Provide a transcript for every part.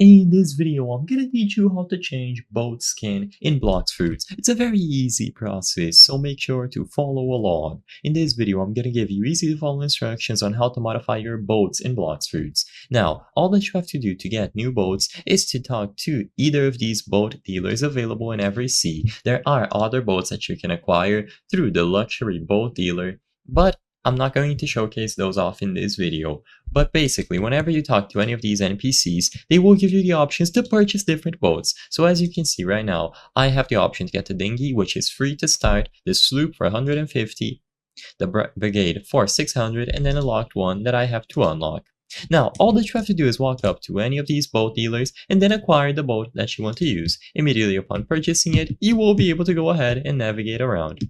In this video, I'm gonna teach you how to change boat skin in Blox Fruits. It's a very easy process, so make sure to follow along. In this video, I'm gonna give you easy to follow instructions on how to modify your boats in Blox Fruits. Now, all that you have to do to get new boats is to talk to either of these boat dealers available in every sea. There are other boats that you can acquire through the luxury boat dealer, but I'm not going to showcase those off in this video. But basically, whenever you talk to any of these NPCs, they will give you the options to purchase different boats. So as you can see right now, I have the option to get the dinghy, which is free to start, the sloop for 150, the brigade for 600, and then a locked one that I have to unlock. Now, all that you have to do is walk up to any of these boat dealers and then acquire the boat that you want to use. Immediately upon purchasing it, you will be able to go ahead and navigate around.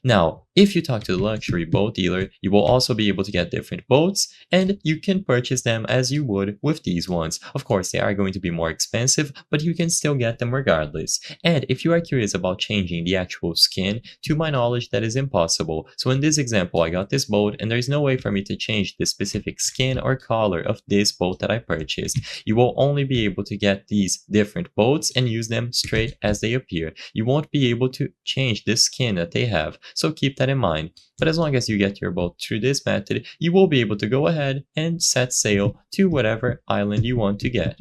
Now, if you talk to the luxury boat dealer, you will also be able to get different boats, and you can purchase them as you would with these ones. Of course, they are going to be more expensive, but you can still get them regardless. And if you are curious about changing the actual skin, to my knowledge, that is impossible. So in this example, I got this boat, and there is no way for me to change the specific skin or color of this boat that I purchased. You will only be able to get these different boats and use them straight as they appear. You won't be able to change the skin that they have, so keep that in mind. But as long as you get your boat through this method, you will be able to go ahead and set sail to whatever island you want to get.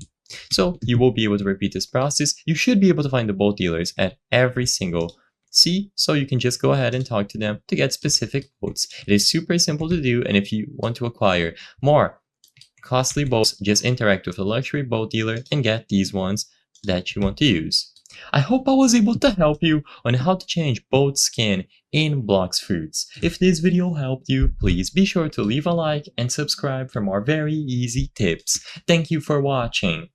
So you will be able to repeat this process. You should be able to find the boat dealers at every single sea, so you can just go ahead and talk to them to get specific boats. It is super simple to do, and if you want to acquire more costly boats, just interact with a luxury boat dealer and get these ones that you want to use. I hope I was able to help you on how to change boat skin in Blox Fruits. If this video helped you, please be sure to leave a like and subscribe for more very easy tips. Thank you for watching.